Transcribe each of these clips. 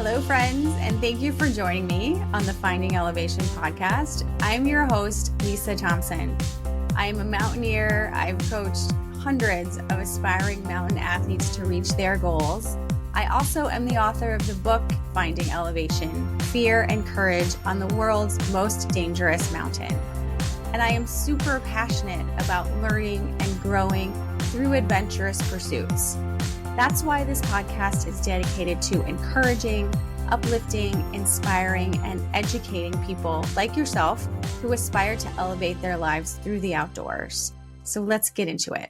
Hello, friends, and thank you for joining me on the Finding Elevation podcast. I'm your host, Lisa Thompson. I am a mountaineer. I've coached hundreds of aspiring mountain athletes to reach their goals. I also am the author of the book, Finding Elevation, Fear and Courage on the World's Most Dangerous Mountain. And I am super passionate about learning and growing through adventurous pursuits. That's why this podcast is dedicated to encouraging, uplifting, inspiring, and educating people like yourself who aspire to elevate their lives through the outdoors. So let's get into it.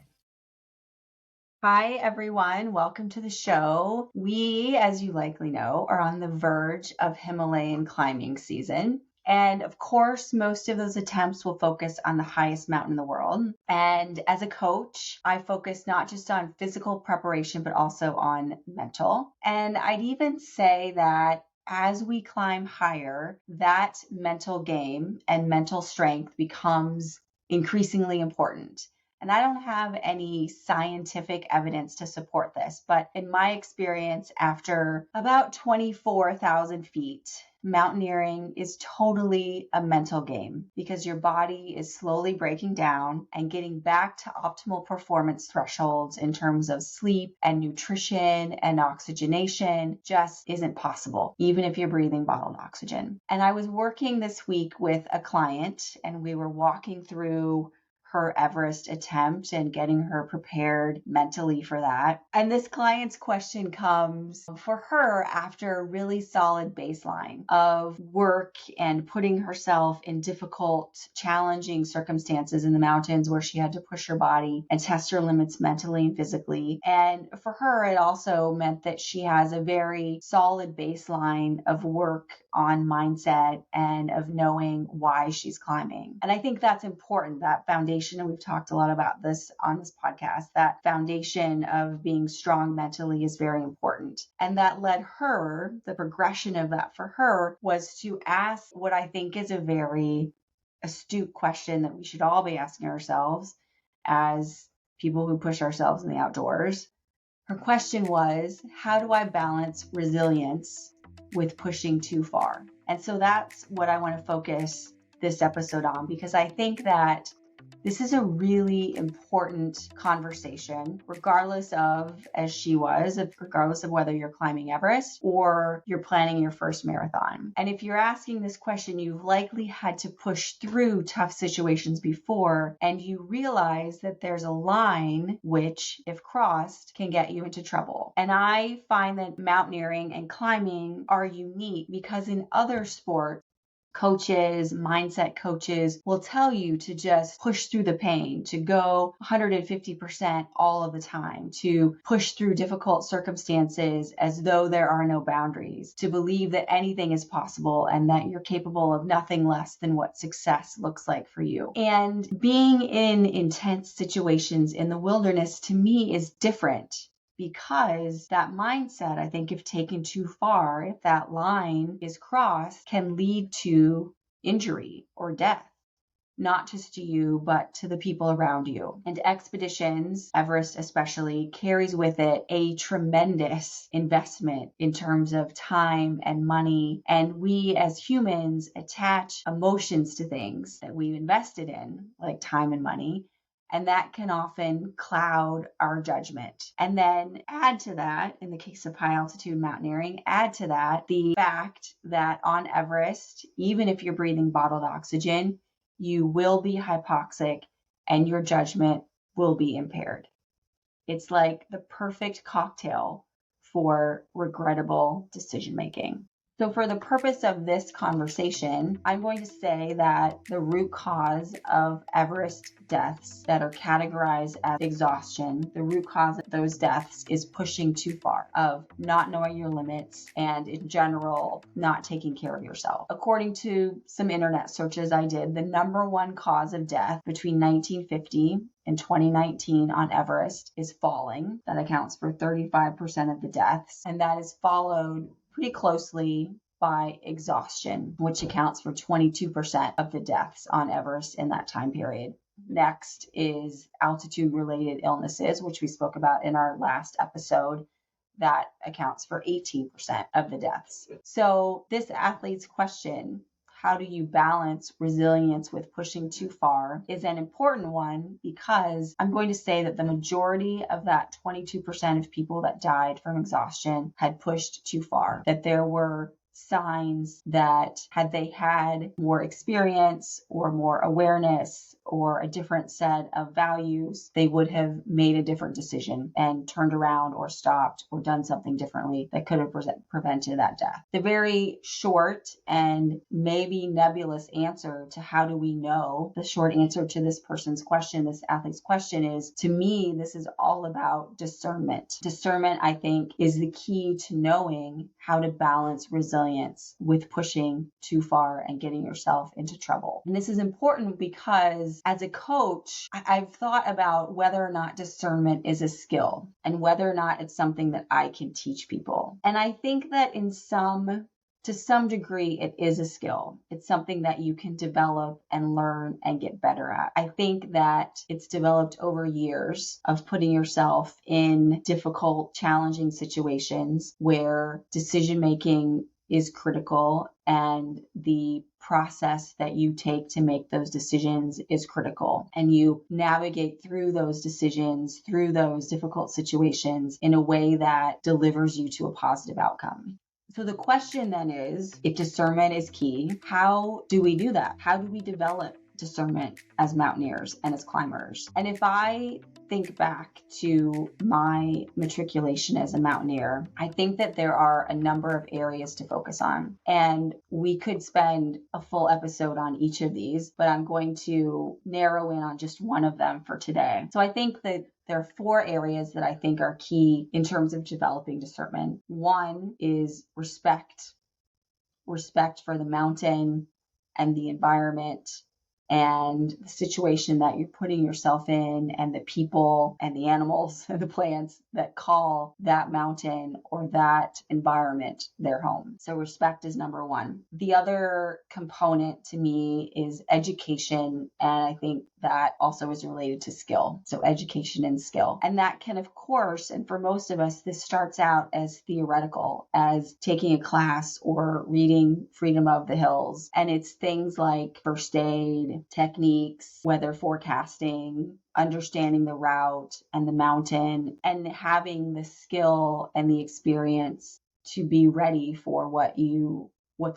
Hi, everyone. Welcome to the show. We, as you likely know, are on the verge of Himalayan climbing season. And of course, most of those attempts will focus on the highest mountain in the world. And as a coach, I focus not just on physical preparation, but also on mental. And I'd even say that as we climb higher, that mental game and mental strength becomes increasingly important. And I don't have any scientific evidence to support this, but in my experience, after about 24,000 feet, mountaineering is totally a mental game because your body is slowly breaking down and getting back to optimal performance thresholds in terms of sleep and nutrition and oxygenation just isn't possible, even if you're breathing bottled oxygen. And I was working this week with a client and we were walking through her Everest attempt and getting her prepared mentally for that. And this client's question comes for her after a really solid baseline of work and putting herself in difficult, challenging circumstances in the mountains where she had to push her body and test her limits mentally and physically. And for her, it also meant that she has a very solid baseline of work on mindset and of knowing why she's climbing. And I think that's important, that foundation. And we've talked a lot about this on this podcast, that foundation of being strong mentally is very important. And that led her, the progression of that for her was to ask what I think is a very astute question that we should all be asking ourselves as people who push ourselves in the outdoors. Her question was, how do I balance resilience with pushing too far? And so that's what I want to focus this episode on, because I think that this is a really important conversation, regardless of, as she was, regardless of whether you're climbing Everest or you're planning your first marathon. And if you're asking this question, you've likely had to push through tough situations before, and you realize that there's a line which, if crossed, can get you into trouble. And I find that mountaineering and climbing are unique because in other sports, coaches, mindset coaches will tell you to just push through the pain, to go 150% all of the time, to push through difficult circumstances as though there are no boundaries, to believe that anything is possible and that you're capable of nothing less than what success looks like for you. And being in intense situations in the wilderness, to me, is different. Because that mindset, I think, if taken too far, if that line is crossed, can lead to injury or death, not just to you, but to the people around you. And expeditions, Everest especially, carries with it a tremendous investment in terms of time and money. And we as humans attach emotions to things that we've invested in, like time and money. And that can often cloud our judgment. And then add to that, in the case of high altitude mountaineering, add to that the fact that on Everest, even if you're breathing bottled oxygen, you will be hypoxic and your judgment will be impaired. It's like the perfect cocktail for regrettable decision making. So for the purpose of this conversation, I'm going to say that the root cause of Everest deaths that are categorized as exhaustion, the root cause of those deaths is pushing too far, of not knowing your limits, and in general, not taking care of yourself. According to some internet searches I did, the number one cause of death between 1950 and 2019 on Everest is falling. That accounts for 35% of the deaths, and that is followed pretty closely by exhaustion, which accounts for 22% of the deaths on Everest in that time period. Next is altitude-related illnesses, which we spoke about in our last episode. that accounts for 18% of the deaths. So this athlete's question, how do you balance resilience with pushing too far, is an important one, because I'm going to say that the majority of that 22% of people that died from exhaustion had pushed too far, that there were signs that had they had more experience or more awareness or a different set of values, they would have made a different decision and turned around or stopped or done something differently that could have prevented that death. The very short and maybe nebulous answer to how do we know, the short answer to this person's question, this athlete's question, is, to me, this is all about discernment. Discernment, I think, is the key to knowing how to balance resilience with pushing too far and getting yourself into trouble. And this is important because as a coach, I've thought about whether or not discernment is a skill and whether or not it's something that I can teach people. And I think that to some degree, it is a skill. It's something that you can develop and learn and get better at. I think that it's developed over years of putting yourself in difficult, challenging situations where decision-making is critical and the process that you take to make those decisions is critical. And you navigate through those decisions, through those difficult situations in a way that delivers you to a positive outcome. So the question then is, if discernment is key, how do we do that? How do we develop discernment as mountaineers and as climbers? And if I think back to my matriculation as a mountaineer, I think that there are a number of areas to focus on. And we could spend a full episode on each of these, but I'm going to narrow in on just one of them for today. So I think that there are 4 areas that I think are key in terms of developing discernment. One is respect for the mountain and the environment and the situation that you're putting yourself in, and the people and the animals and the plants that call that mountain or that environment their home. So respect is number 1. The other component to me is education, and I think that also is related to skill. So education and skill. And that can, of course, and for most of us, this starts out as theoretical, as taking a class or reading Freedom of the Hills. And it's things like first aid, techniques, weather forecasting, understanding the route and the mountain, and having the skill and the experience to be ready for what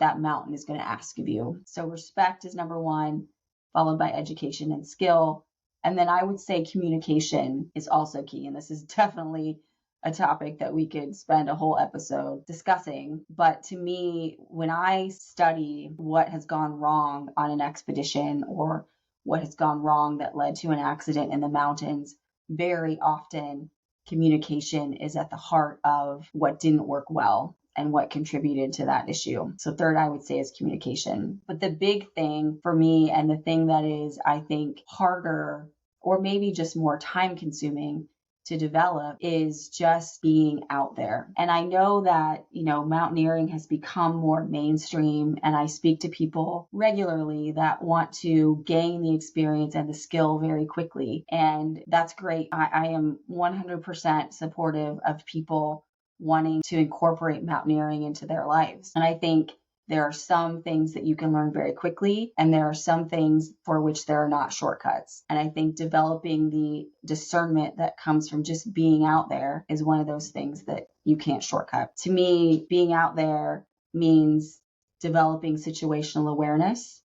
that mountain is going to ask of you. So respect is number 1, followed by education and skill. And then I would say communication is also key. And this is definitely a topic that we could spend a whole episode discussing. But to me, when I study what has gone wrong on an expedition or what has gone wrong that led to an accident in the mountains, very often communication is at the heart of what didn't work well and what contributed to that issue. So third, I would say, is communication. But the big thing for me, and the thing that is, I think, harder or maybe just more time consuming to develop, is just being out there. And I know that, mountaineering has become more mainstream, and I speak to people regularly that want to gain the experience and the skill very quickly. And that's great. I am 100% supportive of people wanting to incorporate mountaineering into their lives. And I think there are some things that you can learn very quickly, and there are some things for which there are not shortcuts. And I think developing the discernment that comes from just being out there is one of those things that you can't shortcut. To me, being out there means developing situational awareness,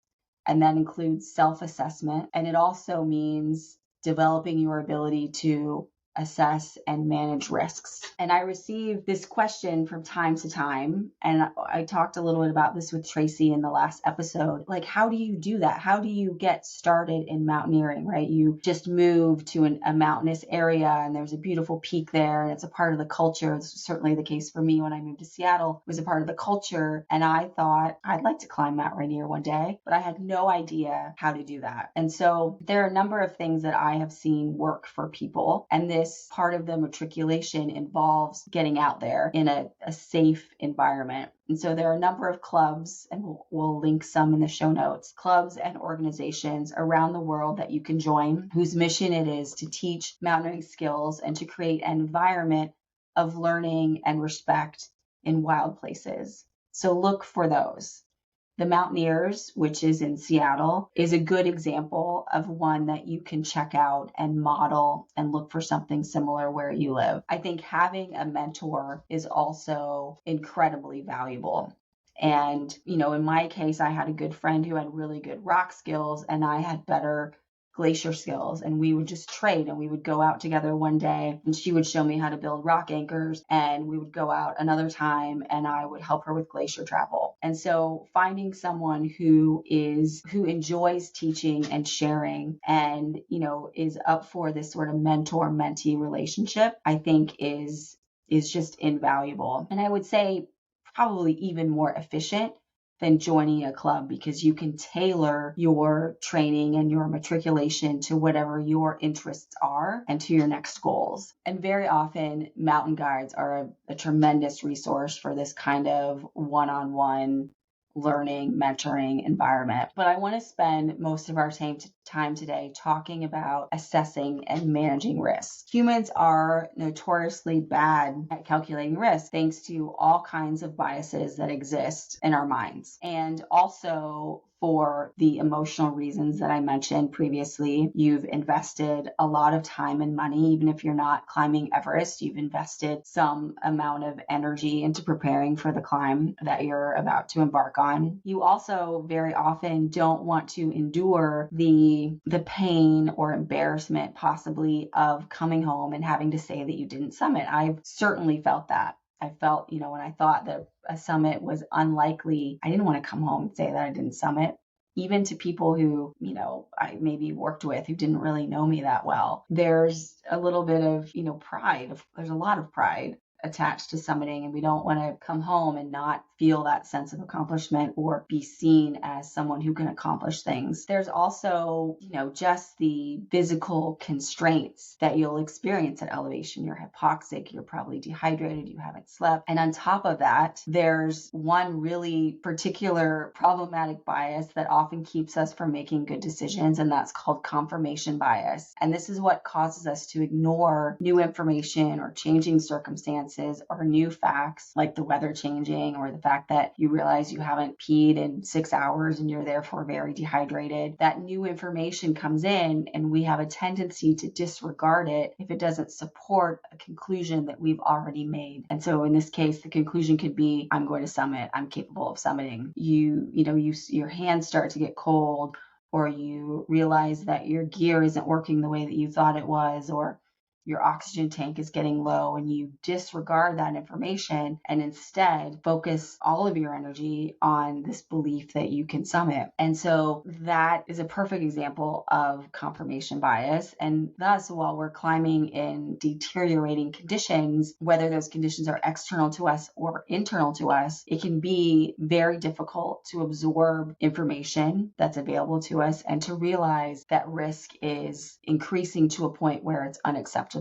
and that includes self-assessment. And it also means developing your ability to assess and manage risks. And I receive this question from time to time, and I talked a little bit about this with Tracy in the last episode. Like, how do you do that? How do you get started in mountaineering, right? You just move to a mountainous area, and there's a beautiful peak there, and it's a part of the culture. This was certainly the case for me when I moved to Seattle. It was a part of the culture, and I thought I'd like to climb Mount Rainier one day, but I had no idea how to do that. And so there are a number of things that I have seen work for people, and this part of the matriculation involves getting out there in a safe environment. And so there are a number of clubs, and we'll link some in the show notes, clubs and organizations around the world that you can join, whose mission it is to teach mountaineering skills and to create an environment of learning and respect in wild places. So look for those. The Mountaineers, which is in Seattle, is a good example of one that you can check out and model and look for something similar where you live. I think having a mentor is also incredibly valuable. And, in my case, I had a good friend who had really good rock skills and I had better glacier skills, and we would just trade, and we would go out together one day and she would show me how to build rock anchors, and we would go out another time and I would help her with glacier travel. And so finding someone who enjoys teaching and sharing and is up for this sort of mentor-mentee relationship, I think is just invaluable. And I would say probably even more efficient than joining a club, because you can tailor your training and your matriculation to whatever your interests are and to your next goals. And very often, mountain guides are a tremendous resource for this kind of one-on-one learning, mentoring environment. But I want to spend most of our time today talking about assessing and managing risk. Humans are notoriously bad at calculating risk, thanks to all kinds of biases that exist in our minds. And also for the emotional reasons that I mentioned previously. You've invested a lot of time and money. Even if you're not climbing Everest, you've invested some amount of energy into preparing for the climb that you're about to embark on. You also very often don't want to endure the pain or embarrassment possibly of coming home and having to say that you didn't summit. I've certainly felt that. I felt, when I thought that a summit was unlikely, I didn't want to come home and say that I didn't summit. Even to people who, I maybe worked with who didn't really know me that well. There's a little bit of, pride. There's a lot of pride attached to summiting, and we don't want to come home and not feel that sense of accomplishment or be seen as someone who can accomplish things. There's also, just the physical constraints that you'll experience at elevation. You're hypoxic, you're probably dehydrated, you haven't slept. And on top of that, there's one really particular problematic bias that often keeps us from making good decisions, and that's called confirmation bias. And this is what causes us to ignore new information or changing circumstances or new facts, like the weather changing or the fact that you realize you haven't peed in 6 hours and you're therefore very dehydrated. That new information comes in and we have a tendency to disregard it if it doesn't support a conclusion that we've already made. And so in this case, the conclusion could be, I'm going to summit, I'm capable of summiting. Your hands start to get cold, or you realize that your gear isn't working the way that you thought it was, or your oxygen tank is getting low, and you disregard that information and instead focus all of your energy on this belief that you can summit. And so that is a perfect example of confirmation bias. And thus, while we're climbing in deteriorating conditions, whether those conditions are external to us or internal to us, it can be very difficult to absorb information that's available to us and to realize that risk is increasing to a point where it's unacceptable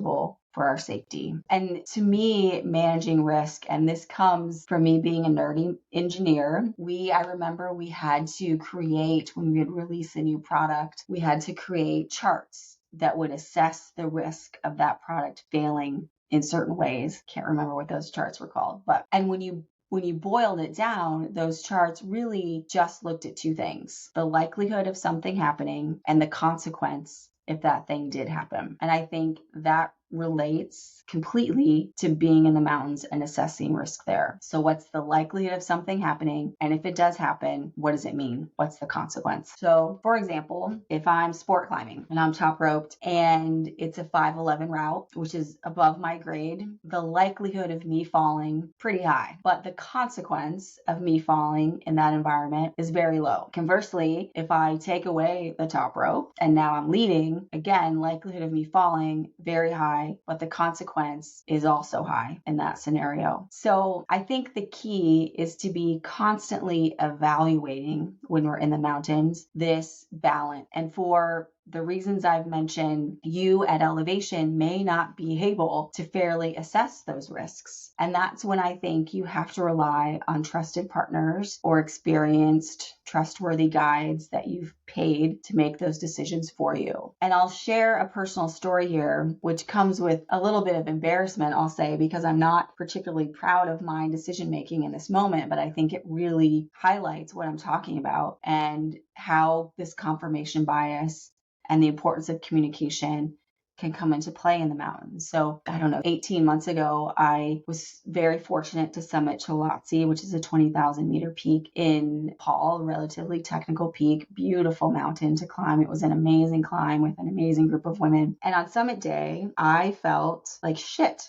for our safety. And to me, managing risk, and this comes from me being a nerdy engineer, I remember we had to create, when we would release a new product, we had to create charts that would assess the risk of that product failing in certain ways. Can't remember what those charts were called, and when you boiled it down, those charts really just looked at two things: the likelihood of something happening and the consequence if that thing did happen. And I think that relates completely to being in the mountains and assessing risk there. So what's the likelihood of something happening? And if it does happen, what does it mean? What's the consequence? So for example, if I'm sport climbing and I'm top roped and it's a 511 route, which is above my grade, the likelihood of me falling pretty high, but the consequence of me falling in that environment is very low. Conversely, if I take away the top rope and now I'm leading, again, likelihood of me falling very high, but the consequence is also high in that scenario. So I think the key is to be constantly evaluating when we're in the mountains this balance. And for the reasons I've mentioned, you at elevation may not be able to fairly assess those risks. And that's when I think you have to rely on trusted partners or experienced, trustworthy guides that you've paid to make those decisions for you. And I'll share a personal story here, which comes with a little bit of embarrassment, I'll say, because I'm not particularly proud of my decision making in this moment, but I think it really highlights what I'm talking about and how this confirmation bias and the importance of communication can come into play in the mountains. So I don't know, 18 months ago, I was very fortunate to summit Cholotse, which is a 20,000 meter peak in Nepal, a relatively technical peak, beautiful mountain to climb. It was an amazing climb with an amazing group of women. And on summit day, I felt like shit.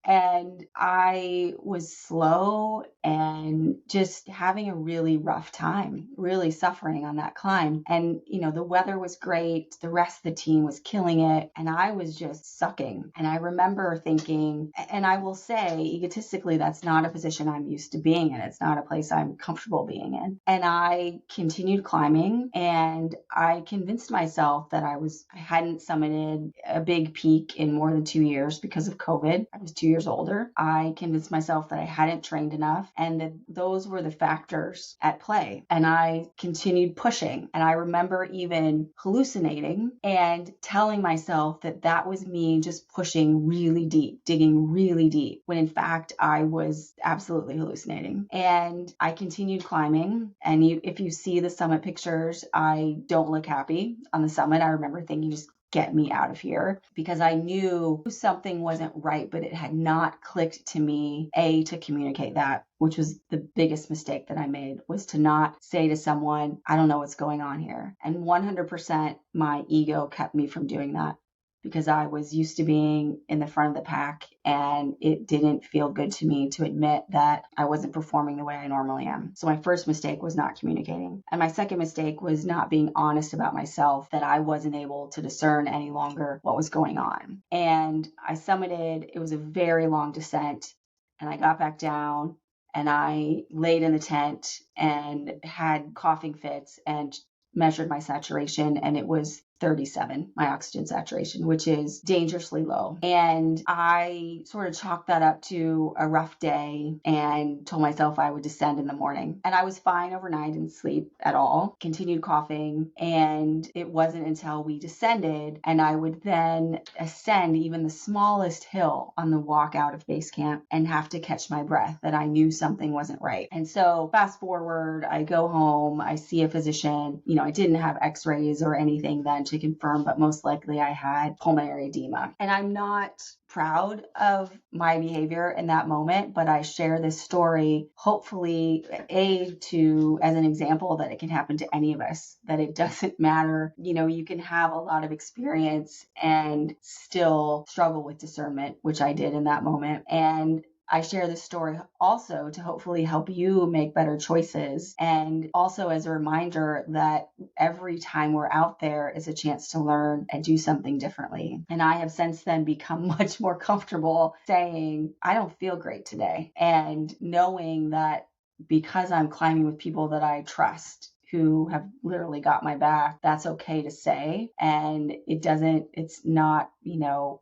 And I was slow and just having a really rough time, really suffering on that climb. And, the weather was great. The rest of the team was killing it. And I was just sucking. And I remember thinking, and I will say egotistically, that's not a position I'm used to being in. It's not a place I'm comfortable being in. And I continued climbing, and I convinced myself that I hadn't summited a big peak in more than 2 years because of COVID. I was 2 years older. I convinced myself that I hadn't trained enough, and that those were the factors at play. And I continued pushing. And I remember even hallucinating and telling myself that was me just pushing really deep, digging really deep, when in fact I was absolutely hallucinating. And I continued climbing. And if you see the summit pictures, I don't look happy on the summit. I remember thinking, just get me out of here, because I knew something wasn't right, but it had not clicked to me, to communicate that, which was the biggest mistake that I made, was to not say to someone, I don't know what's going on here. And 100% my ego kept me from doing that, because I was used to being in the front of the pack, and it didn't feel good to me to admit that I wasn't performing the way I normally am. So my first mistake was not communicating. And my second mistake was not being honest about myself, that I wasn't able to discern any longer what was going on. And I summited. It was a very long descent, and I got back down, and I laid in the tent and had coughing fits and measured my saturation, and it was 37, my oxygen saturation, which is dangerously low. And I sort of chalked that up to a rough day and told myself I would descend in the morning. And I was fine overnight, didn't sleep at all, continued coughing. And it wasn't until we descended and I would then ascend even the smallest hill on the walk out of base camp and have to catch my breath that I knew something wasn't right. And so fast forward, I go home, I see a physician. I didn't have x-rays or anything then to confirm, but most likely I had pulmonary edema. And I'm not proud of my behavior in that moment, but I share this story, hopefully, as an example that it can happen to any of us, that it doesn't matter. You can have a lot of experience and still struggle with discernment, which I did in that moment. And I share this story also to hopefully help you make better choices, and also as a reminder that every time we're out there is a chance to learn and do something differently. And I have since then become much more comfortable saying, I don't feel great today, and knowing that because I'm climbing with people that I trust, who have literally got my back, that's okay to say. And it's not,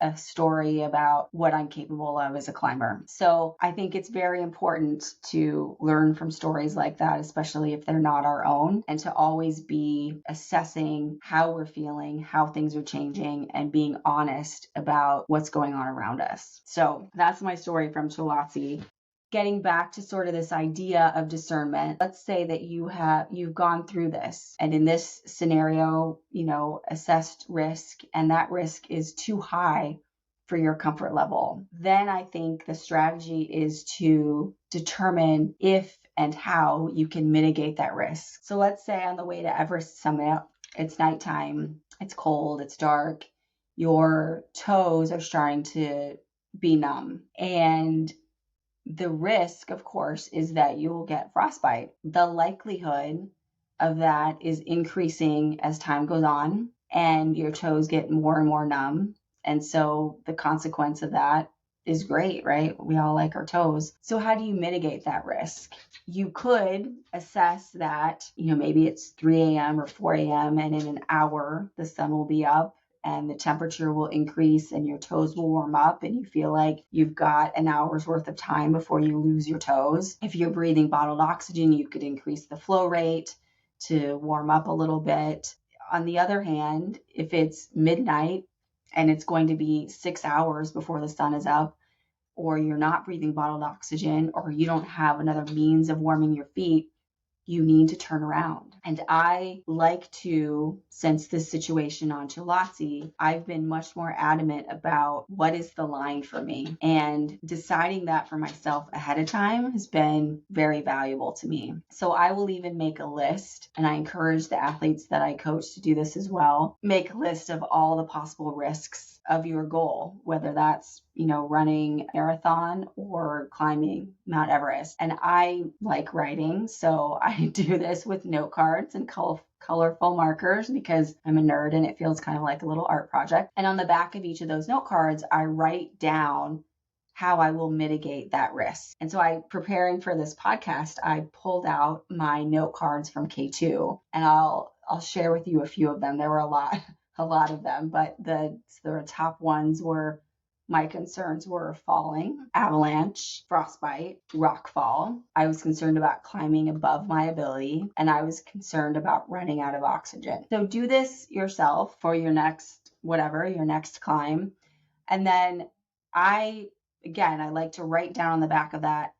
a story about what I'm capable of as a climber. So I think it's very important to learn from stories like that, especially if they're not our own, and to always be assessing how we're feeling, how things are changing, and being honest about what's going on around us. So that's my story from Cholotse. Getting back to sort of this idea of discernment, let's say that you've gone through this, and in this scenario, assessed risk, and that risk is too high for your comfort level. Then I think the strategy is to determine if and how you can mitigate that risk. So let's say on the way to Everest summit, it's nighttime, it's cold, it's dark, your toes are starting to be numb, and the risk, of course, is that you will get frostbite. The likelihood of that is increasing as time goes on, and your toes get more and more numb. And so the consequence of that is great, right? We all like our toes. So how do you mitigate that risk? you could assess that, maybe it's 3 a.m. or 4 a.m. and in an hour, the sun will be up and the temperature will increase and your toes will warm up and you feel like you've got an hour's worth of time before you lose your toes. If you're breathing bottled oxygen, you could increase the flow rate to warm up a little bit. On the other hand, if it's midnight and it's going to be 6 hours before the sun is up, or you're not breathing bottled oxygen, or you don't have another means of warming your feet, you need to turn around. And I like to, since this situation on Chalotzi, I've been much more adamant about what is the line for me. And deciding that for myself ahead of time has been very valuable to me. So I will even make a list, and I encourage the athletes that I coach to do this as well. Make a list of all the possible risks of your goal, whether that's running a marathon or climbing Mount Everest. And I like writing, so I do this with note cards and colorful markers because I'm a nerd and it feels kind of like a little art project. And on the back of each of those note cards, I write down how I will mitigate that risk. And so preparing for this podcast, I pulled out my note cards from K2, and I'll share with you a few of them. There were a lot of them, but the top ones were: my concerns were falling, avalanche, frostbite, rock fall. I was concerned about climbing above my ability, and I was concerned about running out of oxygen. So do this yourself for your next climb. And then I like to write down on the back of that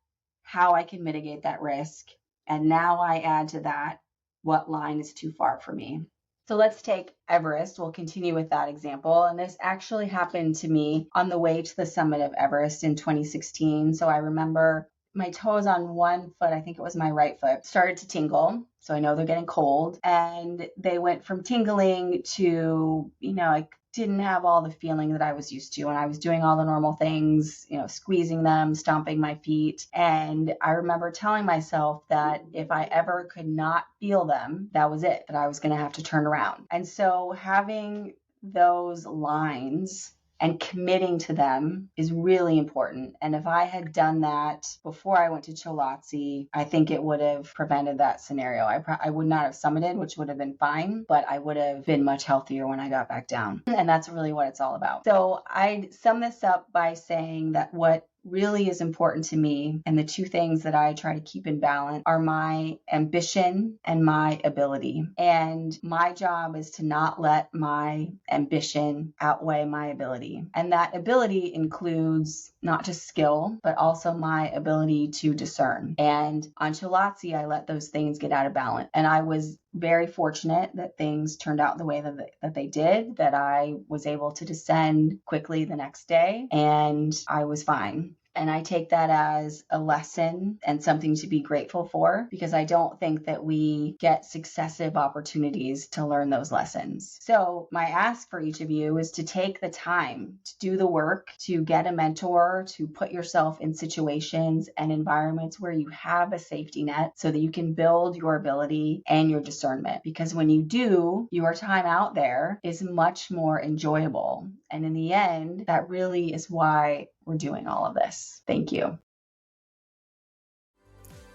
how I can mitigate that risk. And now I add to that what line is too far for me. So let's take Everest. We'll continue with that example. And this actually happened to me on the way to the summit of Everest in 2016. So I remember my toes on one foot, I think it was my right foot, started to tingle. So I know they're getting cold. And they went from tingling to, I didn't have all the feeling that I was used to. And I was doing all the normal things, squeezing them, stomping my feet. And I remember telling myself that if I ever could not feel them, that was it, that I was going to have to turn around. And so having those lines and committing to them is really important. And if I had done that before I went to Chalotzi, I think it would have prevented that scenario. I would not have summited, which would have been fine, but I would have been much healthier when I got back down. And that's really what it's all about. So I'd sum this up by saying that what really is important to me, and the two things that I try to keep in balance, are my ambition and my ability. And my job is to not let my ambition outweigh my ability. And that ability includes not just skill, but also my ability to discern. And on Chalotzi, I let those things get out of balance. And I was very fortunate that things turned out the way that they did, that I was able to descend quickly the next day, and I was fine. And I take that as a lesson and something to be grateful for, because I don't think that we get successive opportunities to learn those lessons. So my ask for each of you is to take the time to do the work, to get a mentor, to put yourself in situations and environments where you have a safety net so that you can build your ability and your discernment. Because when you do, your time out there is much more enjoyable. And in the end, that really is why we're doing all of this. Thank you.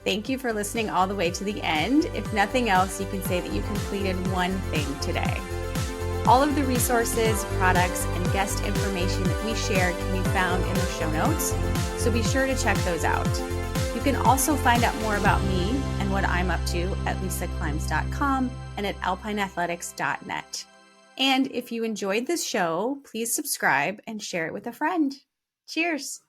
Thank you for listening all the way to the end. If nothing else, you can say that you completed one thing today. All of the resources, products, and guest information that we shared can be found in the show notes, so be sure to check those out. You can also find out more about me and what I'm up to at lisaclimbs.com and at alpineathletics.net. And if you enjoyed this show, please subscribe and share it with a friend. Cheers.